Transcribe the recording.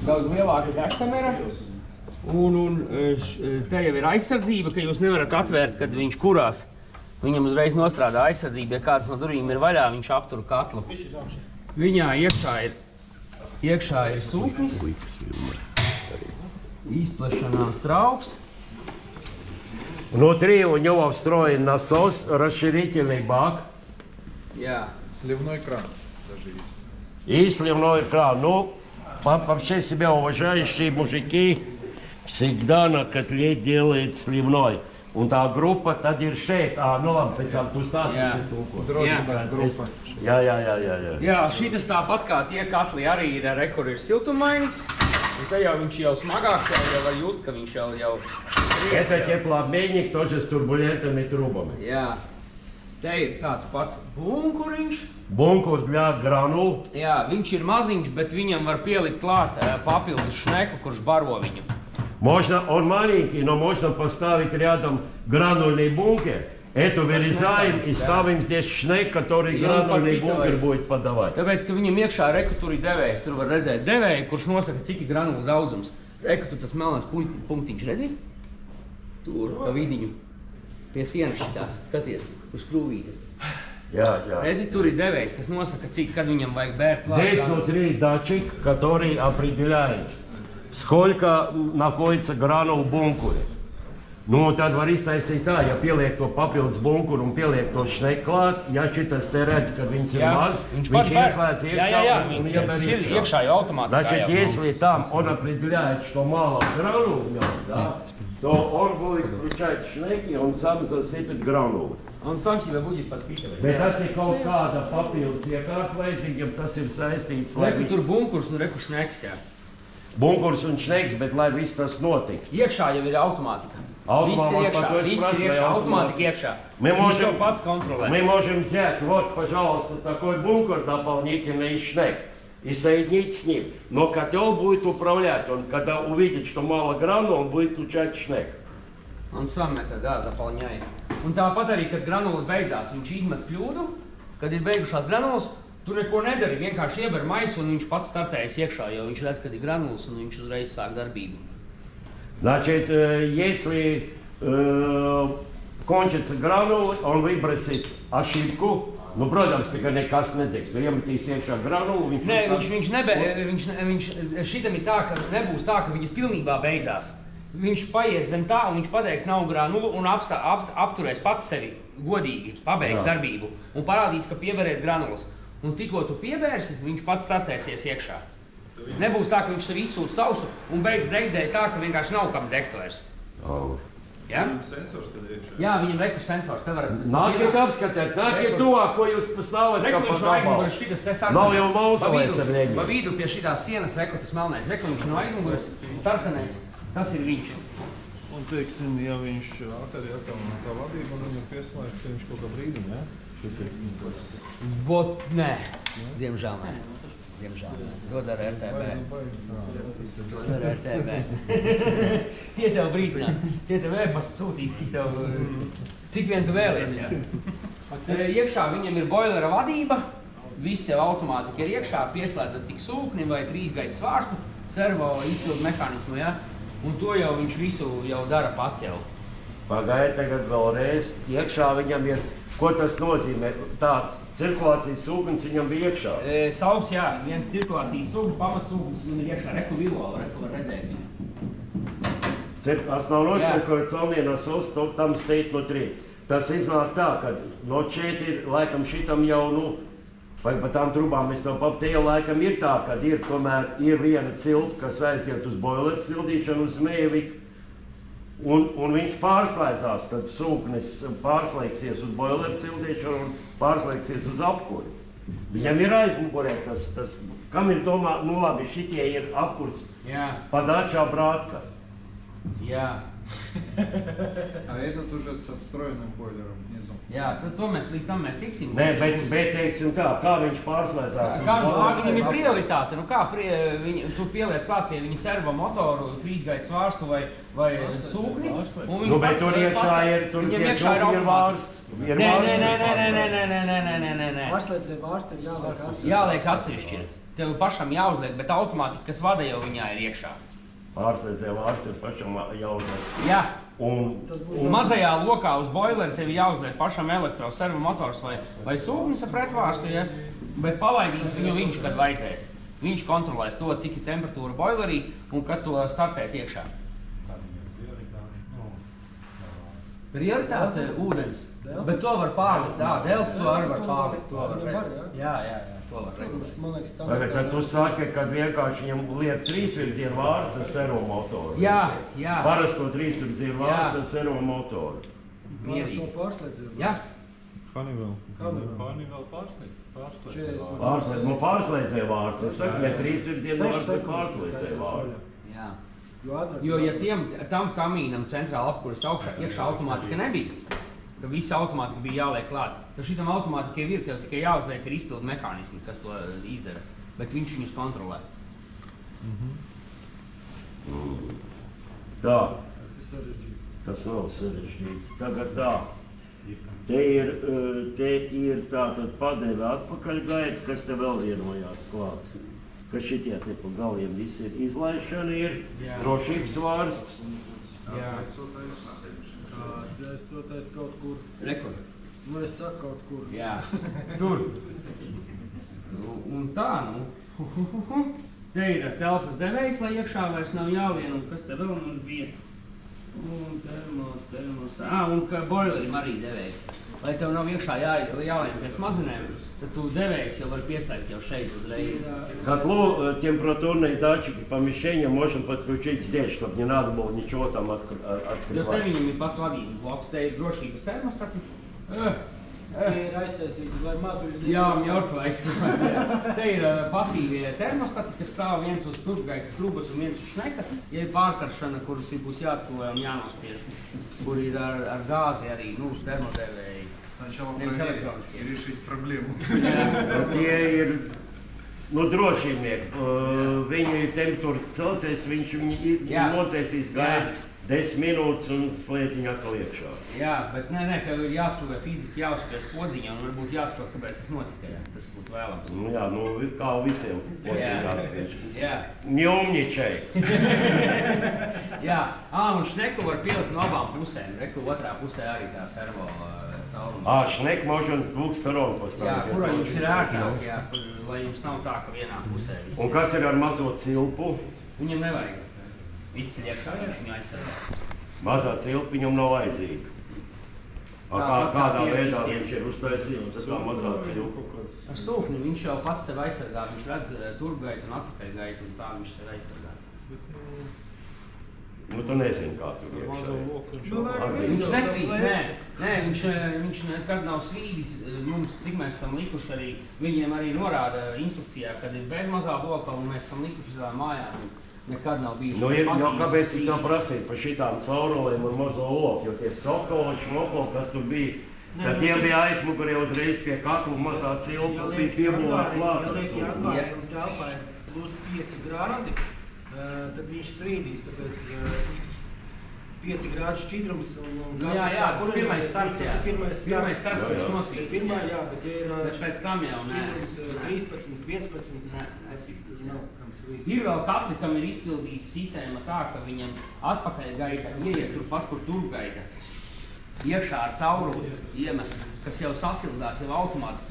daudz lielāka degkamera. Un te jau ir aizsardzība, ka jūs nevarat atvērt, kad viņš kurās. Viņam uzreiz nostrādā aizsardzība, ja kāds no durvīm ir vaļā, viņš aptur katlu. Viņā iekšā ir sūknis, izplešanās trauks. Внутри у него встроен насос, расширительный бак. Сливной кран даже есть. И сливной кран. Ну, вообще себя уважающие мужики всегда на котле делают сливной. Un tā grupa tad ir šeit. Nu labi, pēc tam tu stāstīsies tūko. Drošības grupa. Jā. Jā, šitas tāpat kā tie katli arī ir, kur ir siltumainis. Un te jau viņš jau smagāks, jau var just, ka viņš jau... Это теплообменник тоже с турбулентными трубами. Jā. Te ir tāds pats bunkuriņš. Bunkurs для granulu. Jā, viņš ir maziņš, bet viņam var pielikt klāt papildus šneku, kurš baro viņu. Можно, он маленький, но можно поставить рядом гранульный бункер. Эту вырезаем и ставим здесь шнек, который гранульный бункер будет подавать. Tāpēc, ka viņam iekšā reku tur ir devējs, tur var redzēt devēju, kurš nosaka, cik ir granulu daudzums. Reku, tu tas melnās punktiņš redzi? Tur, pa vidiņu. Pie sienas šitās, skaties, uz skrūvīti. Jā. Redzi, tur ir devējs, kas nosaka, cik, kad viņam vajag bērt klāt. Здесь внутри датчик, который определяет, сколько находится гранул в бункуре. Nu, tad var iztaisīt tā, ja pieliek to papildus bunkuru un pieliek to šneku klāt, ja šitas te redz, kad viņas ir maz, viņš ieslēdz iekšā un ieber iekšā jau automātikā. Значит, если там он определяет, что мало гранул в нем, да, то он будет включать шнеки, он сам засыпет гранулы. Un sam себя будет подпитывать. Bet tas ir kaut kāda papildus iekārta vajadzīga, tas ir saistīts, lai... Reku tur bunkurs un reku šneks, jā. Bunkurs un šneks, bet lai viss tas notiktu. Iekšā jau ir automātika. Viss ir iekšā, automātika iekšā. Мы можем взять, вот, пожалуйста, такой бункер дополнительный шнек и соединить с ним. Но котел будет управлять. Он, когда увидит, что мало гранул, он будет включать шнек. Un sameta, jā, zapaļņai. Un tāpat arī, kad granulas beidzās, viņš izmet kļūdu, kad ir beigušās granulas, tur neko nedara, vienkārši ieber maisu un viņš pats startējas iekšā, jo viņš redz, kad ir granulas un viņš uzreiz sāk darbību. Значит, если кончится гранулы, он выбросит ошибку. Nu, protams, tikai nekas netiks. Tu iemetīs iekšā granulu, viņš šitam ir tā, ka nebūs tā, ka viņas pilnībā beidzās. Viņš paies zem tā, un viņš pateiks, nav granulu, un apturēs pats sevi godīgi, pabeigs darbību, un parādīs, ka pieberēt granulas. Un tikko tu piebērsi, viņš pats startēsies iekšā. Nebūs tā, ka viņš sev izsūt sausu un beidz degt dēļ tā, ka vienkārši nav kam degt vairs. Ja? Viņam sensors tad iekšā. Jā, viņam reku sensors. Nākiet apskatēt, nākiet tuvāk, ko jūs pastāvat kā pa gabalu. Nav jau mausolēs ar rēģi. Pa vidu pie šitās sienas reku tas melnais. Reku viņš no aizmugures, sarkanais, tas ir viņš. Un, teiksim, ja viņš arī attālināt vadību un viņu pieslēgt, tad viņš kaut kā brīdim, ja? Vot, nē. Diemžēl nē. Dod ar RTB. Tie tev brītuņās. Tie tev e-pasta sūtīs, cik vien tu vēlies, jā. Iekšā viņam ir boilera vadība. Viss jau automātika ir iekšā. Pieslēdzat tik sūkni vai 3 gaitu svārstu, servo izpildu mehānismu, jā. Un to jau viņš visu jau dara pats jau. Pagāja tagad vēlreiz. Iekšā viņam ir, ko tas nozīmē? Tāds cirkulācijas sūknis viņam bija iekšā. Savs, jā, viens cirkulācijas sūknis, pamatsūknis, viņam ir iekšā reku vilo, reku var redzēt viņu. Основной циркуляционный насос там стоит внутри. Tas iznāk tā, ka no šeit ir, laikam šitam jau, vai pa tām trubām mēs tev paptēju, laikam ir tā, ka ir tomēr ir viena cilpa, kas aiziet uz boileru sildīšanu, uz mēviku. Un viņš pārslēdzās, tad sūknis pārslēgsies uz boileru sildīšanu un pārslēgsies uz apkuri. Viņam ir aizmugurē tas, kam ir domā, nu labi, šitie ir apkurs подача обратка. Jā. А этот уже с встроенным бойлером внизу. Jā, tad to līdz tam mēs tiksim. Nē, bet teiksim tā, kā viņš pārslēdzās. Kā viņš pārslēdzās, viņam ir prioritāte. Nu kā, tu pieliec klāt pie viņa servo motoru, 3 gaitu svārstu vai sūkni. Nu, bet tur iekšā ir, tur ir vārsts. Nē. Pārslēdzēja vārstu ir jāliek atsevišķi. Jāliek atsevišķi. tev pašam jāuzliek, bet automātika, kas vada jau viņā ir iekšā. Pārslēdzēja vārds ir pašam jāuzliek. Jā. Un mazajā lokā uz boileri tev jāuzliek pašam elektroservomotors vai sūknis ar pretvārstu, ja? Bet palaidīs viņu viņš, kad vajadzēs. Viņš kontrolēs to, cik ir temperatūra boilerī un kad to startēt iekšā. Prioritāte ūdens, bet to var pārlikt, delta to arī var pārlikt. Jā, to var regulēt. Tad tu saki, ka vienkārši viņam liek trīsvirzienu vārds ar servomotoru. Jā. Parasto trīsvirzienu vārds ar servomotoru. Parasto pārslēdzēju. Jā. Honeywell pārslēdzēju vārds. Es saku, ja trīsvirzienu vārds, tad pārslēdzēju vārds. Jā. Jo, ja tam kamīnam centrāla apkuras iekšā automātika nebija, ka visa automātika bija jāliek klāt, tad šitam automātikai ir tev tikai jāuzliek ir izpildu mehānismi, kas to izdara, bet viņš viņus kontrolē. Tā. Tas ir sarežģīti. Tas nav sarežģīts. Tagad tā. Te ir tātad padeve atpakaļgaita, kas te vēl vienojās klāt. Ka šitie te pa galiem visi ir izlaišana, drošības vārsts. Dēsotais kaut kur. Rekur. Es saku kaut kur. Jā, tur. Un tā, te ir telpas devējs, lai iekšā vairs nav jālien, un kas te vēl mums bija? Un termos, un ka boilerim arī devējs. Lai tev nav iekšā jālien pie smadzenēm, tad tu devējs jau var pieslēgt jau šeit uzreiz. Котлу температурные датчики помещения можно подключить здесь, чтобы не надо было ничего там открывать. Jo te viņam ir pats vadības bloks, te ir drošības termostati. Ir aiztaisīti, lai mazuļi... Jā, mjortvais. Te ir pasīvie termostati, kas stāv viens uz stūrgaitas trubas un viens uz šneka. Ja ir pārkaršana, kuras būs jāatskuvē un jānospiež, kur ir ar gāzi arī, termodēvēji. Сначала проверить и решить проблему. Tie ir, drošībnieki. Viņu temperatūra celsies, viņi nocēsīs gaidu 10 minūtes un sliet viņu atkal iekšā. Jā, bet tev ir jāskuvē fiziski jāuzspiež podziņā un varbūt jāskuvē, kāpēc tas notika, jā. Tas būtu vēlams. Jā, kā visiem podziņā jāspiež. Jā. Ņomņičai. Jā, un šneku var pielikt no abām pusēm. Reku otrā pusē arī tā servo cauruma. Šneku можно с двух сторон поставить. Jā, kura jums ir ērtāk, jā, lai jums nav tā, ka vienā pusē viss. Un kas ir ar mazo cilpu? Viņam nevajag. Viss ir iekšā, viņu aizsargā. Mazā cilpa viņam nav vajadzīga. Kādā veidā viņš ir uztaisīts, tad tā mazā cilpa? Ar sūkni viņš jau pats sev aizsargā. Viņš redz turpgaitu un atpakaļgaitu un tā viņš sev aizsargā. Tu nezini, kā tur iekšā. Viņš nesvīst, viņš nekad nav svīdis. Mums, cik mēs esam likuši arī, viņiem arī norāda instrukcijā, kad ir bez mazā loka un mēs esam likuši savā mājā. Nekad nav bijuši. Kāpēc tu tev prasīji par šitām caurulēm un mazo loku, jo tie sokoli, šmokoli, kas tur bija, tad tie bija aizmugurē uzreiz pie kaklu mazā cilpa, bija piebūvēta klāt. Ja telpā ir plus 5 grādi, tad viņš svīdīs, tāpēc 5 grādu šķidrums un jā, tas ir pirmais starts, jā. Pirmais starts viņš nosvīdīs. Pirmā, jā, bet ja ir pēc tam jau šķidrums 13, 15, tas nav kam svīdīs. Ir vēl katli, kam ir izpildīta sistēma tā, ka viņam atpakaļgaita ieiet turpat, kur turpgaita. Iekšā ar caurumu iemest, kas jau sasildās, jau automātiski